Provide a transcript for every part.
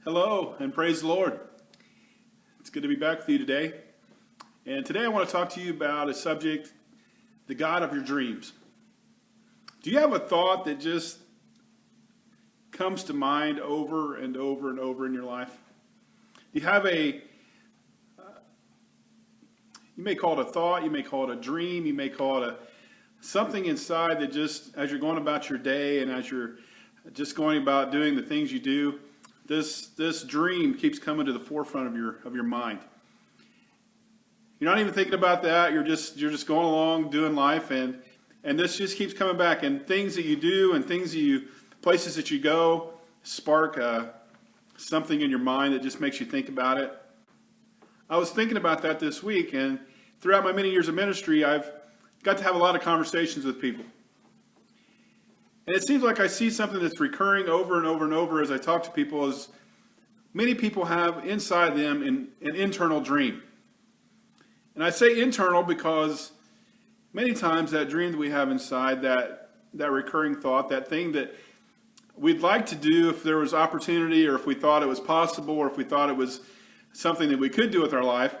Hello and praise the Lord. It's good to be back with you today. And today I want to talk to you about a subject, the God of your dreams. Do you have a thought that just comes to mind over and over and over in your life? Do you have you may call it a thought, you may call it a dream, you may call it something inside that just, as you're going about your day and as you're just going about doing the things you do, this dream keeps coming to the forefront of your mind. You're not even thinking about that. You're just going along doing life, and this just keeps coming back. And things that you do and places that you go spark something in your mind that just makes you think about it. I was thinking about that this week, and throughout my many years of ministry, I've got to have a lot of conversations with people. And it seems like I see something that's recurring over and over and over as I talk to people, is many people have inside them an internal dream. And I say internal because many times that dream that we have inside, that recurring thought, that thing that we'd like to do if there was opportunity, or if we thought it was possible, or if we thought it was something that we could do with our life,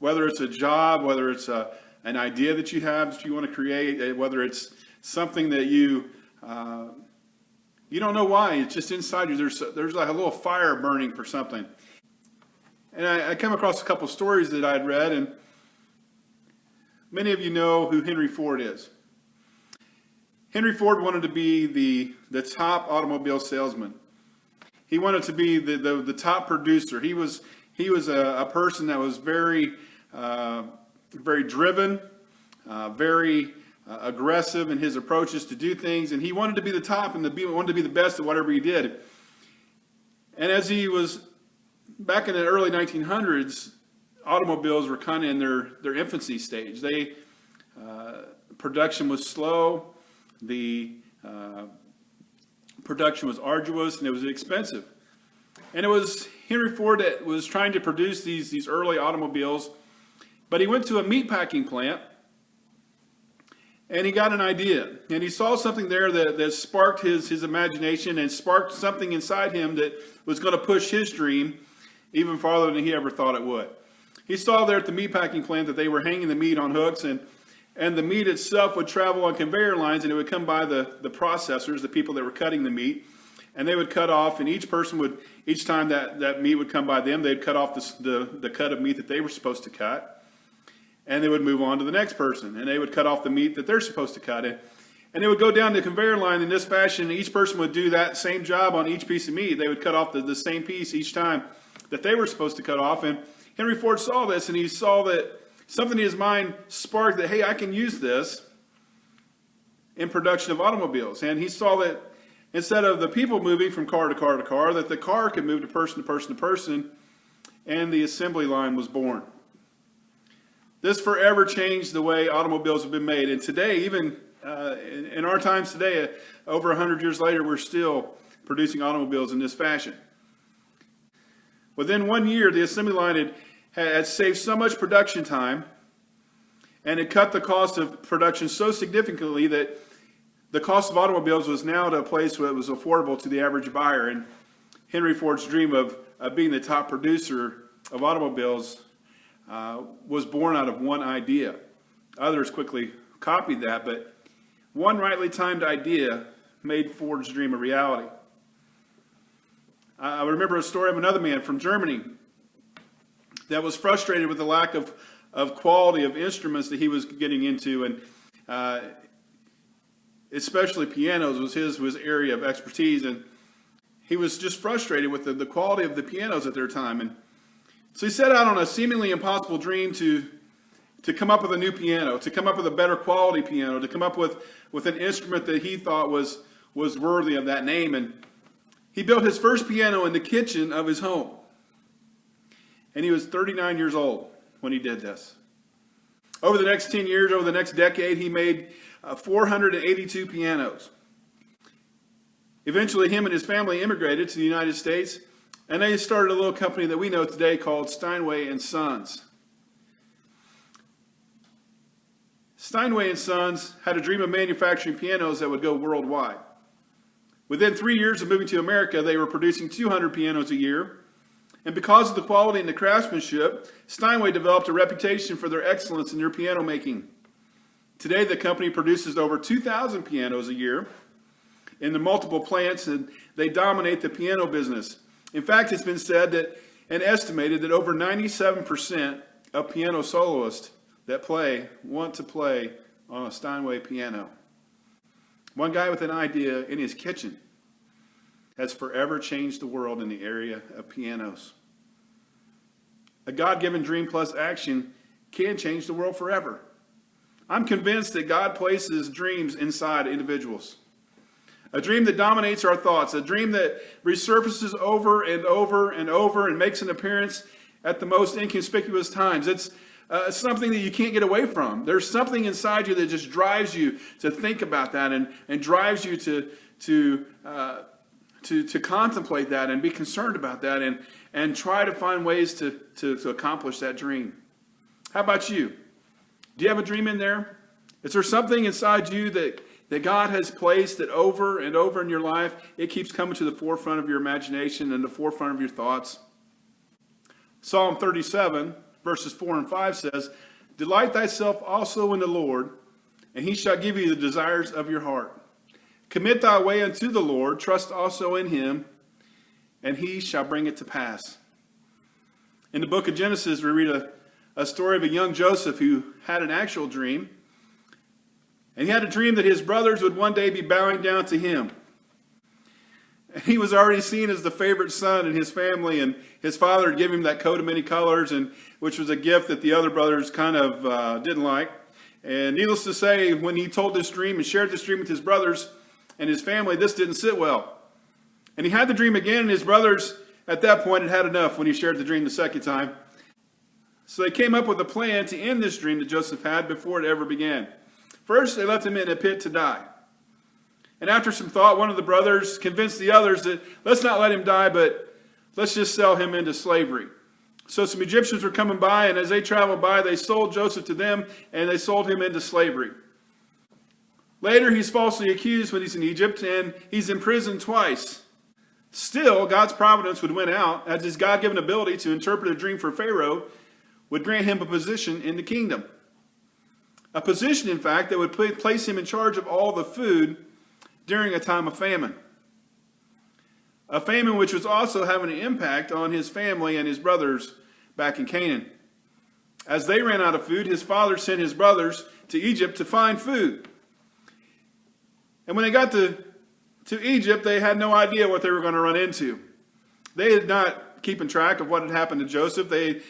whether it's a job, whether it's an idea that you have that you want to create, whether it's something that you don't know why, it's just inside you. There's like a little fire burning for something. And I come across a couple stories that I'd read, and many of you know who Henry Ford is. Henry Ford wanted to be the top automobile salesman. He wanted to be the top producer. He was a person that was very driven, very aggressive in his approaches to do things, and he wanted to be the top and wanted to be the best at whatever he did. And as he was back in the early 1900s, automobiles were kind of in their infancy stage. Production was slow, the production was arduous, and it was expensive. And it was Henry Ford that was trying to produce these early automobiles, but he went to a meatpacking plant. And he got an idea, and he saw something there that sparked his imagination and sparked something inside him that was going to push his dream even farther than he ever thought it would. He saw there at the meatpacking plant that they were hanging the meat on hooks, and the meat itself would travel on conveyor lines, and it would come by the processors, the people that were cutting the meat, and they would cut off, and each time that meat would come by them, they'd cut off the cut of meat that they were supposed to cut. And they would move on to the next person, and they would cut off the meat that they're supposed to cut. And they would go down the conveyor line in this fashion. Each person would do that same job on each piece of meat. They would cut off the same piece each time that they were supposed to cut off. And Henry Ford saw this, and he saw that something in his mind sparked that, hey, I can use this in production of automobiles. And he saw that instead of the people moving from car to car to car, that the car could move to person to person to person, and the assembly line was born. This forever changed the way automobiles have been made. And today, even in our times today, over 100 years later, we're still producing automobiles in this fashion. Within 1 year, the assembly line had saved so much production time, and it cut the cost of production so significantly that the cost of automobiles was now to a place where it was affordable to the average buyer. And Henry Ford's dream of being the top producer of automobiles was born out of one idea. Others quickly copied that, but one rightly timed idea made Ford's dream a reality. I remember a story of another man from Germany that was frustrated with the lack of quality of instruments that he was getting into, and especially pianos was his area of expertise, and he was just frustrated with the quality of the pianos at their time. And so he set out on a seemingly impossible dream to come up with a new piano, to come up with a better quality piano, to come up with an instrument that he thought was worthy of that name. And he built his first piano in the kitchen of his home. And he was 39 years old when he did this. Over the next 10 years, over the next decade, he made 482 pianos. Eventually, him and his family immigrated to the United States, and they started a little company that we know today called Steinway & Sons. Steinway & Sons had a dream of manufacturing pianos that would go worldwide. Within 3 years of moving to America, they were producing 200 pianos a year. And because of the quality and the craftsmanship, Steinway developed a reputation for their excellence in their piano making. Today, the company produces over 2,000 pianos a year in the multiple plants, and they dominate the piano business. In fact, it's been said that and estimated that over 97% of piano soloists that play want to play on a Steinway piano. One guy with an idea in his kitchen has forever changed the world in the area of pianos. A God-given dream plus action can change the world forever. I'm convinced that God places dreams inside individuals. A dream that dominates our thoughts, a dream that resurfaces over and over and over and makes an appearance at the most inconspicuous times. It's something that you can't get away from. There's something inside you that just drives you to think about that and drives you to contemplate that and be concerned about that and try to find ways to accomplish that dream. How about you? Do you have a dream in there? Is there something inside you that God has placed that over and over in your life, it keeps coming to the forefront of your imagination and the forefront of your thoughts? Psalm 37, verses 4 and 5 says, "Delight thyself also in the Lord, and he shall give you the desires of your heart. Commit thy way unto the Lord, trust also in him, and he shall bring it to pass." In the book of Genesis, we read a story of a young Joseph who had an actual dream. And he had a dream that his brothers would one day be bowing down to him. And he was already seen as the favorite son in his family, and his father had given him that coat of many colors, which was a gift that the other brothers kind of didn't like. And needless to say, when he told this dream and shared this dream with his brothers and his family, this didn't sit well. And he had the dream again, and his brothers at that point had had enough when he shared the dream the second time. So they came up with a plan to end this dream that Joseph had before it ever began. First, they left him in a pit to die. And after some thought, one of the brothers convinced the others that let's not let him die, but let's just sell him into slavery. So some Egyptians were coming by, and as they traveled by, they sold Joseph to them, and they sold him into slavery. Later, he's falsely accused when he's in Egypt, and he's imprisoned twice. Still, God's providence would win out, as his God-given ability to interpret a dream for Pharaoh would grant him a position in the kingdom. A position, in fact, that would place him in charge of all the food during a time of famine. A famine which was also having an impact on his family and his brothers back in Canaan. As they ran out of food, his father sent his brothers to Egypt to find food. And when they got to Egypt, they had no idea what they were going to run into. They had not keeping track of what had happened to Joseph. They,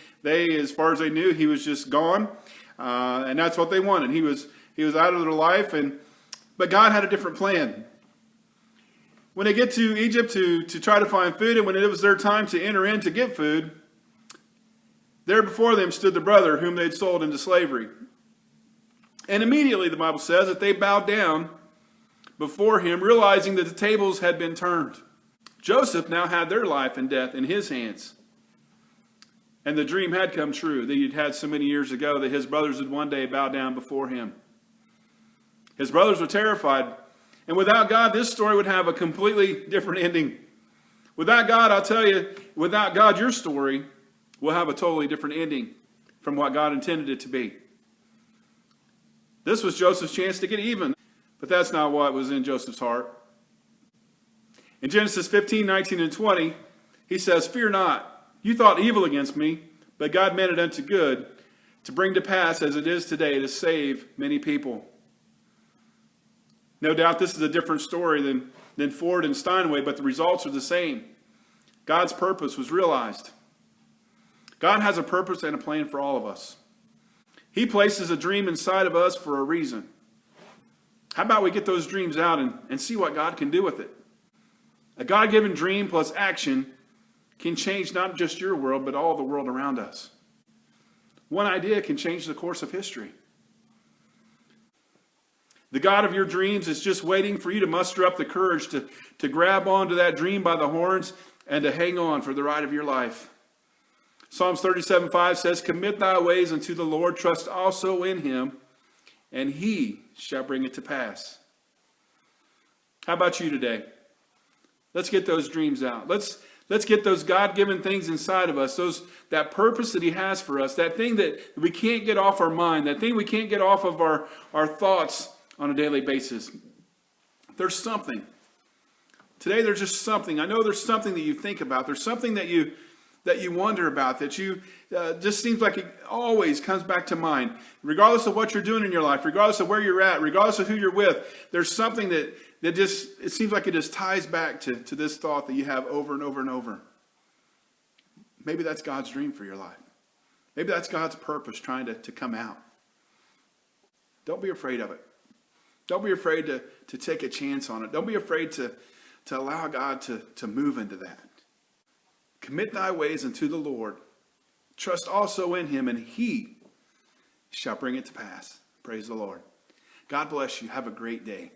as far as they knew, he was just gone. And that's what they wanted. He was out of their life, but God had a different plan. When they get to Egypt to try to find food, and when it was their time to enter in to get food, there before them stood the brother whom they'd sold into slavery. And immediately, the Bible says, that they bowed down before him, realizing that the tables had been turned. Joseph now had their life and death in his hands. And the dream had come true that he'd had so many years ago, that his brothers would one day bow down before him. His brothers were terrified. And without God, this story would have a completely different ending. Without God, I'll tell you, without God, your story will have a totally different ending from what God intended it to be. This was Joseph's chance to get even, but that's not what was in Joseph's heart. In Genesis 15, 19, and 20, he says, "Fear not. You thought evil against me, but God meant it unto good, to bring to pass as it is today, to save many people." No doubt this is a different story than Ford and Steinway, but the results are the same. God's purpose was realized. God has a purpose and a plan for all of us. He places a dream inside of us for a reason. How about we get those dreams out and see what God can do with it? A God-given dream plus action can change not just your world, but all the world around us. One idea can change the course of history. The God of your dreams is just waiting for you to muster up the courage to grab onto that dream by the horns and to hang on for the ride of your life. Psalms 37:5 says, "Commit thy ways unto the Lord, trust also in him, and he shall bring it to pass." How about you today? Let's get those dreams out. Let's get those God-given things inside of us, that purpose that he has for us, that thing that we can't get off our mind, that thing we can't get off of our thoughts on a daily basis. There's something. Today there's just something. I know there's something that you think about. There's something that you wonder about, that you just seems like it always comes back to mind. Regardless of what you're doing in your life, regardless of where you're at, regardless of who you're with, there's something that just, it seems like it just ties back to this thought that you have over and over and over. Maybe that's God's dream for your life. Maybe that's God's purpose trying to come out. Don't be afraid of it. Don't be afraid to take a chance on it. Don't be afraid to allow God to move into that. Commit thy ways unto the Lord. Trust also in him, and he shall bring it to pass. Praise the Lord. God bless you. Have a great day.